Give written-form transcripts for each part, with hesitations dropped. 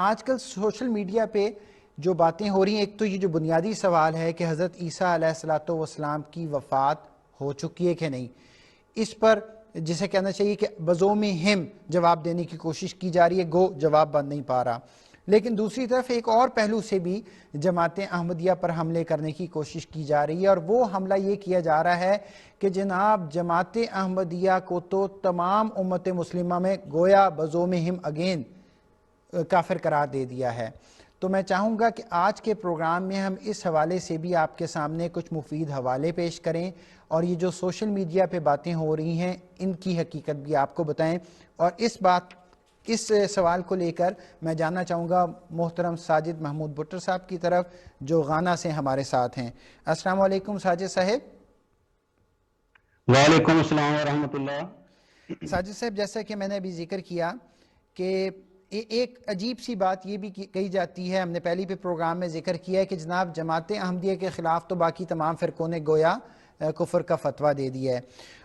آج کل social media پہ جو باتیں ہو رہی ہیں، ایک تو یہ جو بنیادی سوال ہے کہ حضرت عیسیٰ علیہ الصلوۃ والسلام کی وفات ہو چکی ہے کہ نہیں، اس پر جسے کہنا چاہیے کہ بزوم ہم جواب دینے کی کوشش کی جا رہی ہے، گو جواب بن نہیں پا رہا۔ لیکن دوسری طرف ایک اور پہلو سے بھی جماعت احمدیہ پر حملے کرنے کی کوشش کی جا رہی ہے، اور وہ حملہ یہ کیا جا رہا ہے کہ جناب جماعت احمدیہ کو تو تمام امت مسلمہ میں گویا بزوم ہم اگین کافر قرار دے دیا ہے۔ تو میں چاہوں گا کہ آج کے پروگرام میں ہم اس حوالے سے بھی آپ کے سامنے کچھ مفید حوالے پیش کریں، اور یہ جو سوشل میڈیا پہ باتیں ہو رہی ہیں ان کی حقیقت بھی آپ کو بتائیں۔ اور اس سوال کو لے کر میں جاننا چاہوں گا محترم ساجد محمود بٹر صاحب کی طرف، جو غانا سے ہمارے ساتھ ہیں۔ السلام علیکم ساجد صاحب۔ وعلیکم السلام ورحمۃ اللہ۔ ساجد صاحب، جیسا کہ میں نے ابھی ذکر کیا کہ ایک عجیب سی بات یہ بھی کہی جاتی ہے، ہم نے پہلی بھی پروگرام میں ذکر کیا ہے کہ جناب جماعت احمدیہ کے خلاف تو باقی تمام فرقوں نے گویا کفر کا فتویٰ دے دیا ہے،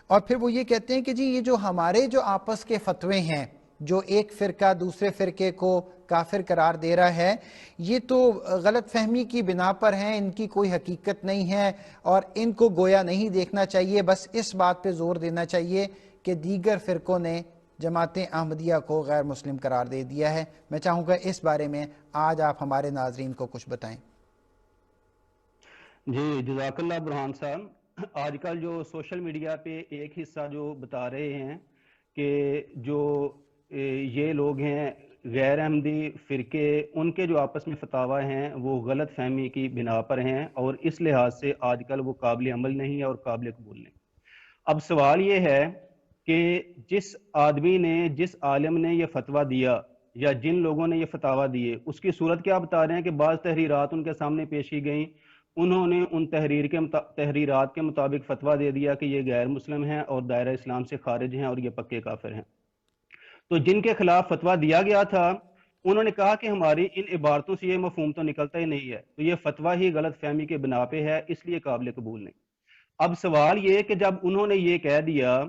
اور پھر وہ یہ کہتے ہیں کہ جی یہ جو ہمارے جو آپس کے فتوے ہیں، جو ایک فرقہ دوسرے فرقے کو کافر قرار دے رہا ہے، یہ تو غلط فہمی کی بنا پر ہیں، ان کی کوئی حقیقت نہیں ہے، اور ان کو گویا نہیں دیکھنا چاہیے، بس اس بات پہ زور دینا چاہیے کہ دیگر فرقوں نے جماعت احمدیہ کو غیر مسلم قرار دے دیا ہے۔ میں چاہوں گا اس بارے میں آج آپ ہمارے ناظرین کو کچھ بتائیں۔ جی جزاک اللہ برہان صاحب۔ آج کل جو سوشل میڈیا پہ ایک حصہ جو بتا رہے ہیں کہ جو یہ لوگ ہیں غیر احمدی فرقے، ان کے جو آپس میں فتاوی ہیں وہ غلط فہمی کی بنا پر ہیں، اور اس لحاظ سے آج کل وہ قابل عمل نہیں ہے اور قابل قبول نہیں۔ اب سوال یہ ہے کہ جس آدمی نے، جس عالم نے یہ فتویٰ دیا یا جن لوگوں نے یہ فتاویٰ دیے، اس کی صورت کیا بتا رہے ہیں کہ بعض تحریرات ان کے سامنے پیش کی گئیں، انہوں نے ان تحریرات کے مطابق فتویٰ دے دیا کہ یہ غیر مسلم ہیں اور دائرہ اسلام سے خارج ہیں اور یہ پکے کافر ہیں۔ تو جن کے خلاف فتویٰ دیا گیا تھا انہوں نے کہا کہ ہماری ان عبارتوں سے یہ مفہوم تو نکلتا ہی نہیں ہے، تو یہ فتویٰ ہی غلط فہمی کے بنا پہ ہے، اس لیے قابل قبول نہیں۔ اب سوال یہ کہ جب انہوں نے یہ کہہ دیا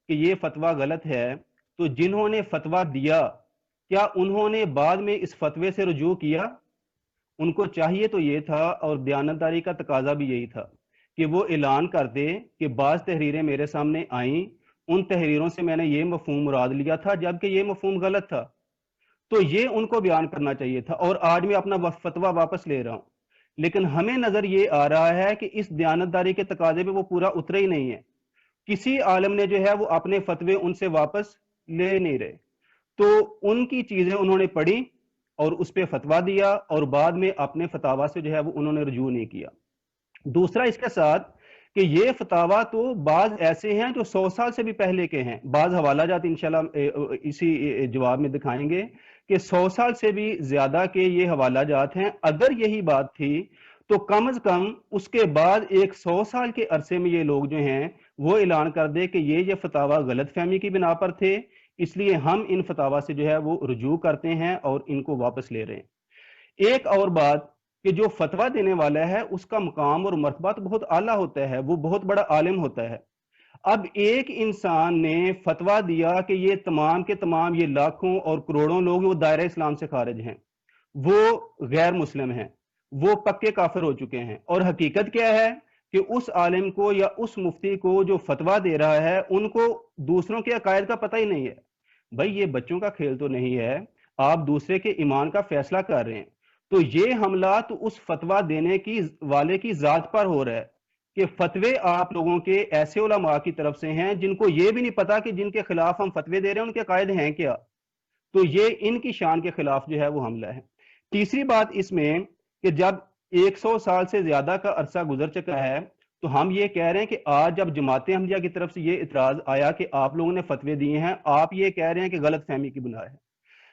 کہ یہ فتویٰ غلط ہے، تو جنہوں نے فتویٰ دیا کیا انہوں نے بعد میں اس فتوے سے رجوع کیا؟ ان کو چاہیے تو یہ تھا، اور دیانتداری کا تقاضا بھی یہی تھا کہ وہ اعلان کر دے کہ بعض تحریریں میرے سامنے آئیں، ان تحریروں سے میں نے یہ مفہوم مراد لیا تھا جبکہ یہ مفہوم غلط تھا، تو یہ ان کو بیان کرنا چاہیے تھا، اور آج میں اپنا فتویٰ واپس لے رہا ہوں۔ لیکن ہمیں نظر یہ آ رہا ہے کہ اس دیانتداری کے تقاضے پہ وہ پورا اترے ہی نہیں ہے، کسی عالم نے جو ہے وہ اپنے فتوے ان سے واپس لے نہیں رہے، تو ان کی چیزیں انہوں نے پڑھی اور اس پہ فتویٰ دیا، اور بعد میں اپنے فتاویٰ سے جو ہے وہ انہوں نے رجوع نہیں کیا۔ دوسرا اس کے ساتھ کہ یہ فتاویٰ تو بعض ایسے ہیں جو 100 سال سے بھی پہلے کے ہیں، بعض حوالہ جات انشاءاللہ اسی جواب میں دکھائیں گے کہ 100 سال سے بھی زیادہ کے یہ حوالہ جات ہیں۔ اگر یہی بات تھی تو کم از کم اس کے بعد ایک 100 سال کے عرصے میں یہ لوگ جو ہیں وہ اعلان کر دے کہ یہ فتاویٰ غلط فہمی کی بنا پر تھے، اس لیے ہم ان فتاویٰ سے جو ہے وہ رجوع کرتے ہیں اور ان کو واپس لے رہے ہیں۔ ایک اور بات کہ جو فتویٰ دینے والا ہے اس کا مقام اور مرتبہ تو بہت اعلیٰ ہوتا ہے، وہ بہت بڑا عالم ہوتا ہے۔ اب ایک انسان نے فتویٰ دیا کہ یہ تمام کے تمام یہ لاکھوں اور کروڑوں لوگ وہ دائرہ اسلام سے خارج ہیں، وہ غیر مسلم ہیں، وہ پکے کافر ہو چکے ہیں، اور حقیقت کیا ہے کہ اس عالم کو یا اس مفتی کو جو فتویٰ دے رہا ہے ان کو دوسروں کے عقائد کا پتہ ہی نہیں ہے۔ بھائی یہ بچوں کا کھیل تو نہیں ہے، آپ دوسرے کے ایمان کا فیصلہ کر رہے ہیں، تو یہ حملہ تو اس فتویٰ دینے کی والے کی ذات پر ہو رہا ہے کہ فتوے آپ لوگوں کے ایسے علماء کی طرف سے ہیں جن کو یہ بھی نہیں پتا کہ جن کے خلاف ہم فتوے دے رہے ہیں ان کے عقائد ہیں کیا، تو یہ ان کی شان کے خلاف جو ہے وہ حملہ ہے۔ تیسری بات اس میں کہ جب 100 سال سے زیادہ کا عرصہ گزر چکا ہے تو ہم یہ کہہ رہے ہیں کہ آج جب جماعت احمدیہ کی طرف سے یہ اعتراض آیا کہ آپ لوگوں نے فتوے دیے ہیں، آپ یہ کہہ رہے ہیں کہ غلط فہمی کی بنا ہے۔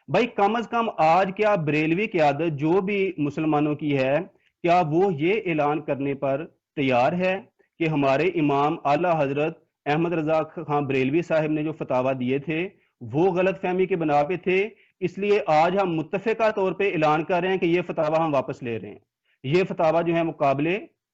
بھائی کم از کم آج کیا بریلوی قیادت جو بھی مسلمانوں کی ہے، کیا وہ یہ اعلان کرنے پر تیار ہے کہ ہمارے امام اعلیٰ حضرت احمد رضا خان بریلوی صاحب نے جو فتاویٰ دیے تھے وہ غلط فہمی کے بنا پہ تھے، اس لیے آج ہم متفقہ طور پہ اعلان کر رہے ہیں کہ یہ فتاویٰ ہم واپس لے رہے ہیں، یہ فتاویٰ جو ہے مقابل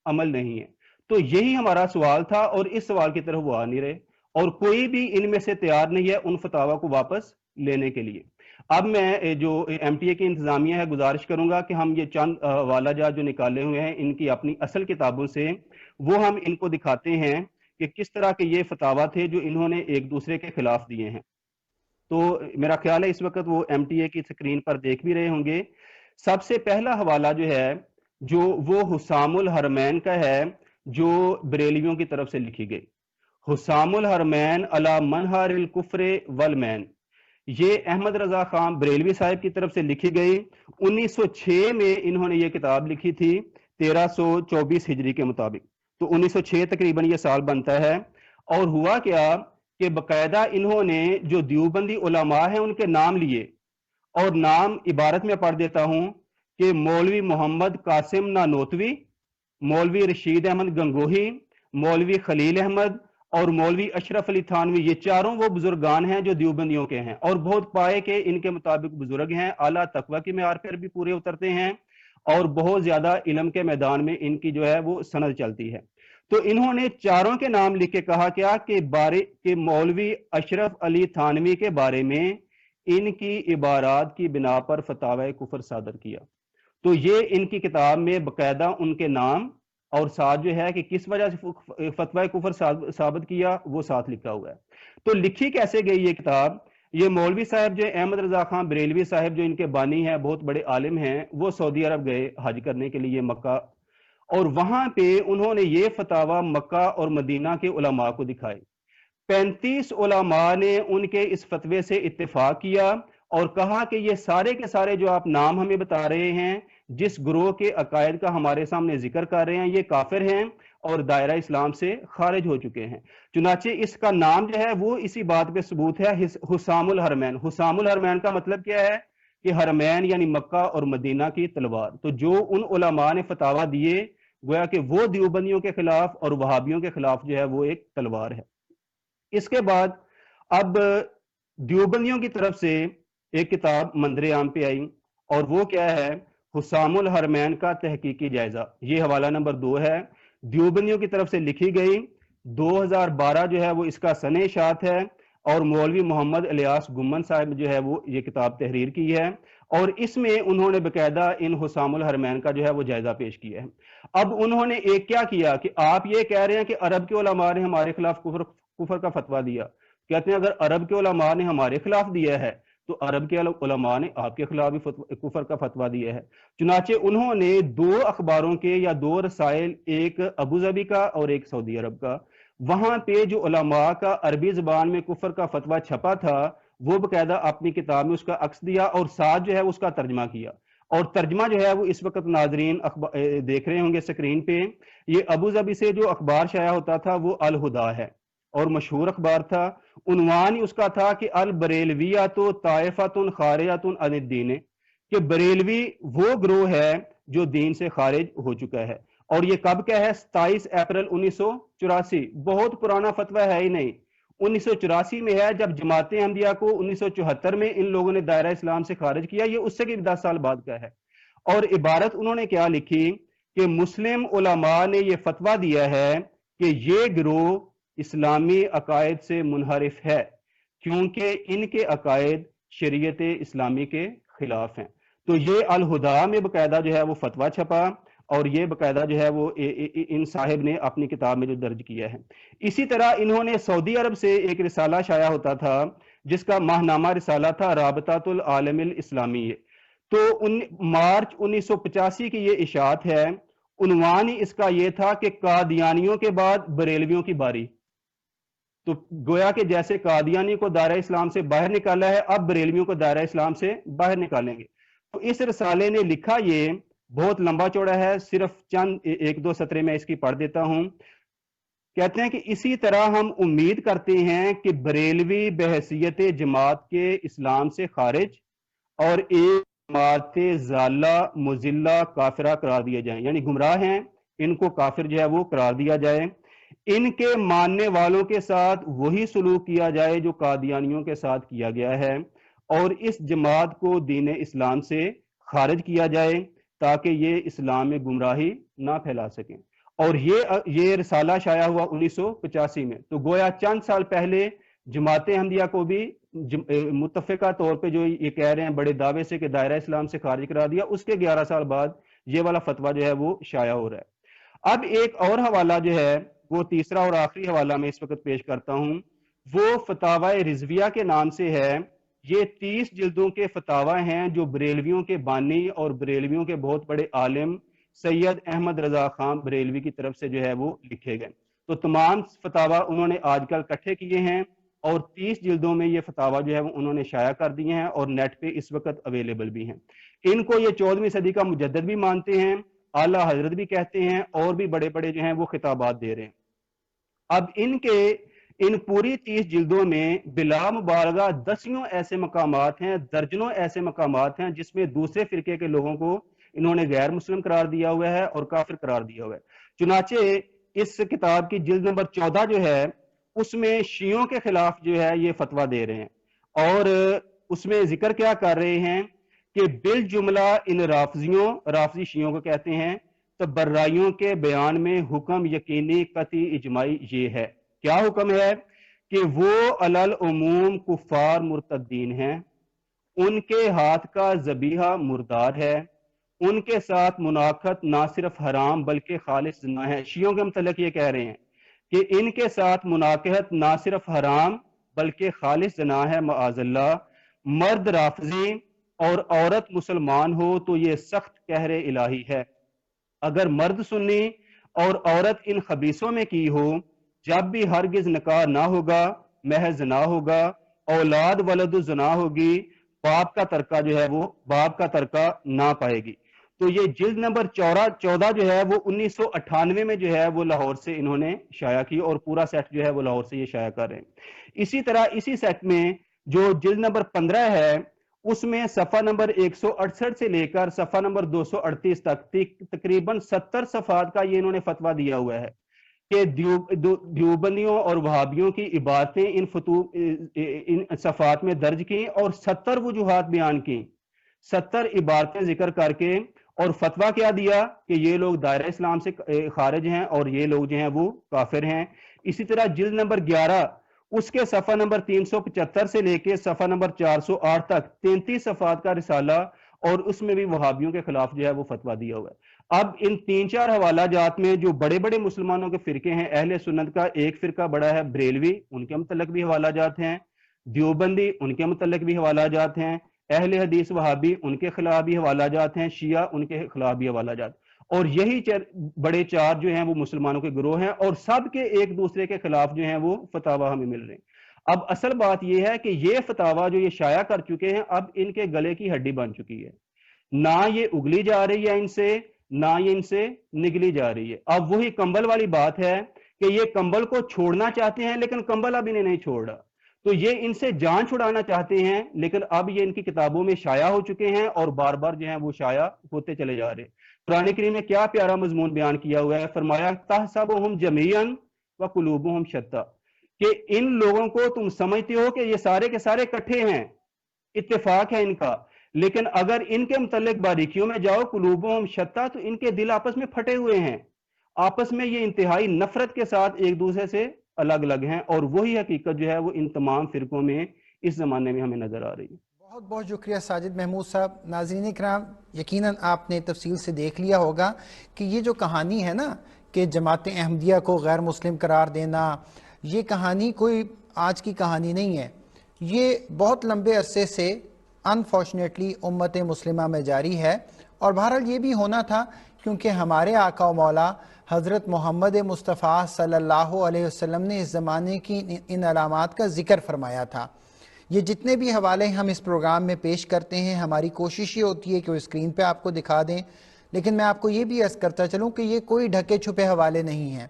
عمل نہیں ہے۔ تو یہی ہمارا سوال تھا، اور اس سوال کی طرف وہ آ نہیں رہے، اور کوئی بھی ان میں سے تیار نہیں ہے ان فتاویٰ کو واپس لینے کے لیے۔ اب میں جو ایم ٹی اے کی انتظامیہ ہے گزارش کروں گا کہ ہم یہ چند حوالہ جات جو نکالے ہوئے ہیں ان کی اپنی اصل کتابوں سے، وہ ہم ان کو دکھاتے ہیں کہ کس طرح کے یہ فتاویٰ تھے جو انہوں نے ایک دوسرے کے خلاف دیے ہیں۔ تو میرا خیال ہے اس وقت وہ ایم ٹی اے کی سکرین پر دیکھ بھی رہے ہوں گے۔ سب سے پہلا حوالہ جو ہے جو وہ حسام الحرمین کا ہے، جو بریلویوں کی طرف سے لکھی گئی، حسام الحرمین علی منہار الکفر والمین، یہ احمد رضا خان بریلوی صاحب کی طرف سے لکھی گئی۔ 1906 میں انہوں نے یہ کتاب لکھی تھی 1324 ہجری کے مطابق، تو 1906 تقریباً یہ سال بنتا ہے۔ اور ہوا کیا کہ باقاعدہ انہوں نے جو دیوبندی علماء ہیں ان کے نام لیے، اور نام عبارت میں پڑھ دیتا ہوں کہ مولوی محمد قاسم نانوتوی، مولوی رشید احمد گنگوہی، مولوی خلیل احمد اور مولوی اشرف علی تھانوی، یہ چاروں وہ بزرگان ہیں جو دیوبندیوں کے ہیں، اور بہت پائے کہ ان کے مطابق بزرگ ہیں، اعلیٰ تقوی کی معیار پر بھی پورے اترتے ہیں، اور بہت زیادہ علم کے میدان میں ان کی جو ہے وہ سند چلتی ہے۔ تو انہوں نے چاروں کے نام لکھ کے کہا کیا کہ مولوی اشرف علی تھانوی کے بارے میں ان کی عبارات کی بنا پر فتاوی کفر صادر کیا۔ تو یہ ان کی کتاب میں باقاعدہ ان کے نام اور ساتھ جو ہے کہ کس وجہ سے فتوی کفر ثابت کیا وہ ساتھ لکھا ہوا ہے۔ تو لکھی کیسے گئی یہ کتاب؟ یہ مولوی صاحب جو احمد رضا خان بریلوی صاحب جو ان کے بانی ہیں، بہت بڑے عالم ہیں، وہ سعودی عرب گئے حج کرنے کے لیے مکہ، اور وہاں پہ انہوں نے یہ فتاویٰ مکہ اور مدینہ کے علماء کو دکھائے۔ 35 علماء نے ان کے اس فتوے سے اتفاق کیا اور کہا کہ یہ سارے کے سارے جو آپ نام ہمیں بتا رہے ہیں، جس گروہ کے عقائد کا ہمارے سامنے ذکر کر رہے ہیں، یہ کافر ہیں اور دائرہ اسلام سے خارج ہو چکے ہیں۔ چنانچہ اس کا نام جو ہے وہ اسی بات پہ ثبوت ہے، حسام الحرمین۔ حسام الحرمین کا مطلب کیا ہے کہ حرمین یعنی مکہ اور مدینہ کی تلوار۔ تو جو ان علماء نے فتاویٰ دیے، گویا کہ وہ دیوبندیوں کے خلاف اور وہابیوں کے خلاف جو ہے وہ ایک تلوار ہے۔ اس کے بعد اب دیوبندیوں کی طرف سے ایک کتاب منظر عام پہ آئی، اور وہ کیا ہے؟ حسام الحرمین کا تحقیقی جائزہ، یہ حوالہ نمبر 2 ہے، دیوبندیوں کی طرف سے لکھی گئی۔ 2012 جو ہے وہ اس کا سنہ اشاعت ہے، اور مولوی محمد الیاس گمن صاحب جو ہے وہ یہ کتاب تحریر کی ہے، اور اس میں انہوں نے باقاعدہ ان حسام الحرمین کا جو ہے وہ جائزہ پیش کیا ہے۔ اب انہوں نے ایک کیا کیا کہ آپ یہ کہہ رہے ہیں کہ عرب کے علماء نے ہمارے خلاف کفر کا فتویٰ دیا، کہتے ہیں اگر عرب کے علماء نے ہمارے خلاف دیا ہے تو عرب کے علماء نے آپ کے خلاف بھی کفر کا فتویٰ دیا ہے۔ چنانچہ انہوں نے 2 اخباروں کے یا 2 رسائل، ایک ابوظہبی کا اور ایک سعودی عرب کا، وہاں پہ جو علماء کا عربی زبان میں کفر کا فتویٰ چھپا تھا وہ باقاعدہ اپنی کتاب میں اس کا عکس دیا، اور ساتھ جو ہے اس کا ترجمہ کیا، اور ترجمہ جو ہے وہ اس وقت ناظرین دیکھ رہے ہوں گے سکرین پہ۔ یہ ابوظہبی سے جو اخبار شائع ہوتا تھا وہ الہدا ہے، اور مشہور اخبار تھا۔ عنوان ہی اس کا تھا کہ البریلویۃ طائفۃ خارجۃ عن الدین، کہ بریلوی وہ گروہ ہے جو دین سے خارج ہو چکا ہے۔ اور یہ کب کا ہے؟ 27 اپریل 1984، بہت پرانا فتویٰ ہے ہی نہیں، 1984 میں ہے، جب جماعت احمدیہ کو 1974 میں ان لوگوں نے دائرہ اسلام سے خارج کیا، یہ اس سے بھی 10 سال بعد کا ہے۔ اور عبارت انہوں نے کیا لکھی کہ مسلم علماء نے یہ فتویٰ دیا ہے کہ یہ گروہ اسلامی عقائد سے منحرف ہے، کیونکہ ان کے عقائد شریعت اسلامی کے خلاف ہیں۔ تو یہ الہدا میں باقاعدہ جو ہے وہ فتویٰ چھپا، اور یہ باقاعدہ جو ہے وہ ان صاحب نے اپنی کتاب میں جو درج کیا ہے۔ اسی طرح انہوں نے سعودی عرب سے ایک رسالہ شائع ہوتا تھا جس کا ماہنامہ رسالہ تھا رابطۃ العالم الاسلامی، تو مارچ 1985 کی یہ اشاعت ہے۔ عنوان ہی اس کا یہ تھا کہ قادیانیوں کے بعد بریلویوں کی باری۔ تو گویا کہ جیسے قادیانی کو دائرہ اسلام سے باہر نکالا ہے، اب بریلویوں کو دائرہ اسلام سے باہر نکالیں گے۔ تو اس رسالے نے لکھا، یہ بہت لمبا چوڑا ہے، صرف چند 1-2 سطرے میں اس کی پڑھ دیتا ہوں۔ کہتے ہیں کہ اسی طرح ہم امید کرتے ہیں کہ بریلوی بحیثیت جماعت کے اسلام سے خارج اور ایک جماعت ضالہ مضلہ کافرہ قرار دیے جائیں، یعنی گمراہ ہیں، ان کو کافر جو ہے وہ قرار دیا جائے، ان کے ماننے والوں کے ساتھ وہی سلوک کیا جائے جو قادیانیوں کے ساتھ کیا گیا ہے، اور اس جماعت کو دین اسلام سے خارج کیا جائے تاکہ یہ اسلام میں گمراہی نہ پھیلا سکیں۔ اور یہ رسالہ شائع ہوا 1985 میں، تو گویا چند سال پہلے جماعت احمدیہ کو بھی متفقہ طور پہ جو یہ کہہ رہے ہیں بڑے دعوے سے کہ دائرہ اسلام سے خارج کرا دیا، اس کے 11 سال بعد یہ والا فتویٰ جو ہے وہ شائع ہو رہا ہے۔ اب ایک اور حوالہ جو ہے وہ تیسرا اور آخری حوالہ میں اس وقت پیش کرتا ہوں، وہ فتاوی رضویہ کے نام سے ہے۔ یہ 30 جلدوں کے فتاوی ہیں جو بریلویوں کے بانی اور بریلویوں کے بہت بڑے عالم سید احمد رضا خان بریلوی کی طرف سے جو ہے وہ لکھے گئے۔ تو تمام فتاوی انہوں نے آج کل اکٹھے کیے ہیں اور 30 جلدوں میں یہ فتاوی جو ہے وہ انہوں نے شائع کر دیے ہیں اور نیٹ پہ اس وقت اویلیبل بھی ہیں۔ ان کو یہ 14ویں صدی کا مجدد بھی مانتے ہیں، اعلیٰ حضرت بھی کہتے ہیں، اور بھی بڑے بڑے جو ہیں وہ خطابات دے رہے ہیں۔ اب ان پوری 30 جلدوں میں بلا مبالغہ دسیوں ایسے مقامات ہیں، درجنوں ایسے مقامات ہیں جس میں دوسرے فرقے کے لوگوں کو انہوں نے غیر مسلم قرار دیا ہوا ہے اور کافر قرار دیا ہوا ہے۔ چنانچہ اس کتاب کی جلد نمبر 14 جو ہے اس میں شیعوں کے خلاف جو ہے یہ فتویٰ دے رہے ہیں، اور اس میں ذکر کیا کر رہے ہیں کہ بالجملہ ان رافضی شیعوں کو کہتے ہیں، تبرائیوں کے بیان میں حکم یقینی قطعی اجماعی یہ ہے۔ کیا حکم ہے؟ کہ وہ علل عموم کفار مرتدین ہیں، ان کے ہاتھ کا ذبیحہ مردار ہے، ان کے ساتھ مناقحت نہ صرف حرام بلکہ خالص زنا ہے۔ شیعوں کے متعلق یہ کہہ رہے ہیں کہ ان کے ساتھ مناقحت نہ صرف حرام بلکہ خالص زنا ہے معاذ اللہ۔ مرد رافضی اور عورت مسلمان ہو تو یہ سخت قہر الہی ہے۔ اگر مرد سنی اور عورت ان خبیثوں میں کی ہو، جب بھی ہرگز نکاح نہ ہوگا، محض زنا ہوگا، اولاد ولد زنا ہوگی، باپ کا ترکہ جو ہے وہ باپ کا ترکہ نہ پائے گی۔ تو یہ جلد نمبر 14 جو ہے وہ 1998 میں جو ہے وہ لاہور سے انہوں نے شائع کی، اور پورا سیٹ جو ہے وہ لاہور سے یہ شائع کر رہے ہیں۔ اسی طرح اسی سیٹ میں جو جلد نمبر 15 ہے اس میں صفحہ نمبر 168 سے لے کر صفحہ نمبر 238 تک تقریباً 70 صفحات کا یہ انہوں نے فتویٰ دیا ہوا ہے کہ دیوبندیوں اور وہابیوں کی عبارتیں ان صفحات میں درج کی اور 70 وجوہات بیان کی، 70 عبارتیں ذکر کر کے، اور فتویٰ کیا دیا کہ یہ لوگ دائرہ اسلام سے خارج ہیں اور یہ لوگ جو ہیں وہ کافر ہیں۔ اسی طرح جلد نمبر 11 اس کے صفحہ نمبر 375 سے لے کے صفحہ نمبر 408 تک 33 صفحات کا رسالہ، اور اس میں بھی وہابیوں کے خلاف جو ہے وہ فتویٰ دیا ہوا ہے۔ اب ان 3-4 حوالہ جات میں جو بڑے بڑے مسلمانوں کے فرقے ہیں، اہل سنت کا ایک فرقہ بڑا ہے بریلوی، ان کے متعلق بھی حوالہ جات ہیں، دیوبندی ان کے متعلق بھی حوالہ جات ہیں، اہل حدیث وہابی ان کے خلاف بھی حوالہ جات ہیں، شیعہ ان کے خلاف بھی حوالہ جات، اور یہی بڑے 4 جو ہیں وہ مسلمانوں کے گروہ ہیں، اور سب کے ایک دوسرے کے خلاف جو ہیں وہ فتاوی ہمیں مل رہے ہیں۔ اب اصل بات یہ ہے کہ یہ فتاوی جو یہ شائع کر چکے ہیں اب ان کے گلے کی ہڈی بن چکی ہے، نہ یہ اگلی جا رہی ہے ان سے، نہ یہ ان سے نگلی جا رہی ہے۔ اب وہی کمبل والی بات ہے کہ یہ کمبل کو چھوڑنا چاہتے ہیں لیکن کمبل اب انہیں نہیں چھوڑ رہا، تو یہ ان سے جان چھڑانا چاہتے ہیں لیکن اب یہ ان کی کتابوں میں شائع ہو چکے ہیں اور بار بار جو ہیں وہ شائع ہوتے چلے جا رہے ہیں۔ قرآن کریم میں کیا پیارا مضمون بیان کیا ہوا ہے، فرمایا تحسبهم جميعا وقلوبهم شتى، کہ ان لوگوں کو تم سمجھتے ہو کہ یہ سارے کے سارے کٹھے ہیں، اتفاق ہے ان کا، لیکن اگر ان کے متعلق باریکیوں میں جاؤ قلوبهم شتى تو ان کے دل آپس میں پھٹے ہوئے ہیں، آپس میں یہ انتہائی نفرت کے ساتھ ایک دوسرے سے الگ الگ ہیں، اور وہی حقیقت جو ہے وہ ان تمام فرقوں میں اس زمانے میں ہمیں نظر آ رہی ہے۔ بہت بہت شکریہ ساجد محمود صاحب۔ ناظرین کرام، یقیناً آپ نے تفصیل سے دیکھ لیا ہوگا کہ یہ جو کہانی ہے نا کہ جماعت احمدیہ کو غیر مسلم قرار دینا، یہ کہانی کوئی آج کی کہانی نہیں ہے، یہ بہت لمبے عرصے سے انفارچونیٹلی امت مسلمہ میں جاری ہے، اور بہرحال یہ بھی ہونا تھا کیونکہ ہمارے آقا و مولا حضرت محمد مصطفیٰ صلی اللہ علیہ وسلم نے اس زمانے کی ان علامات کا ذکر فرمایا تھا۔ یہ جتنے بھی حوالے ہم اس پروگرام میں پیش کرتے ہیں، ہماری کوشش یہ ہوتی ہے کہ وہ اسکرین پہ آپ کو دکھا دیں، لیکن میں آپ کو یہ بھی عرض کرتا چلوں کہ یہ کوئی ڈھکے چھپے حوالے نہیں ہیں۔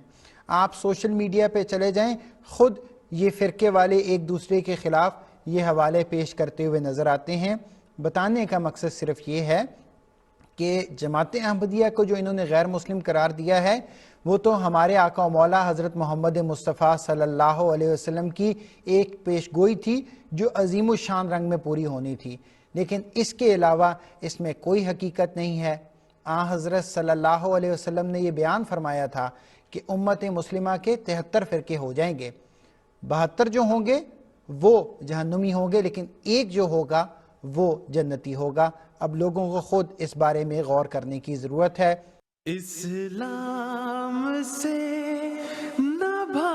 آپ سوشل میڈیا پہ چلے جائیں، خود یہ فرقے والے ایک دوسرے کے خلاف یہ حوالے پیش کرتے ہوئے نظر آتے ہیں۔ بتانے کا مقصد صرف یہ ہے کہ جماعت احمدیہ کو جو انہوں نے غیر مسلم قرار دیا ہے وہ تو ہمارے آقا و مولا حضرت محمد مصطفیٰ صلی اللہ علیہ وسلم کی ایک پیش گوئی تھی جو عظیم الشان رنگ میں پوری ہونی تھی، لیکن اس کے علاوہ اس میں کوئی حقیقت نہیں ہے۔ حضرت صلی اللہ علیہ وسلم نے یہ بیان فرمایا تھا کہ امت مسلمہ کے 73 فرقے ہو جائیں گے، 72 جو ہوں گے وہ جہنمی ہوں گے، لیکن ایک جو ہوگا وہ جنتی ہوگا۔ اب لوگوں کو خود اس بارے میں غور کرنے کی ضرورت ہے۔ اسلام سے نہ بھاگو،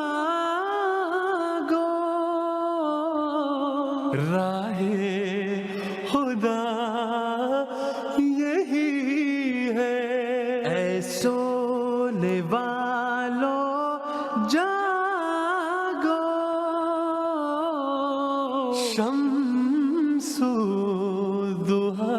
راہ خدا یہی ہے، اے سونے والو جاگو، شمس الضحیٰ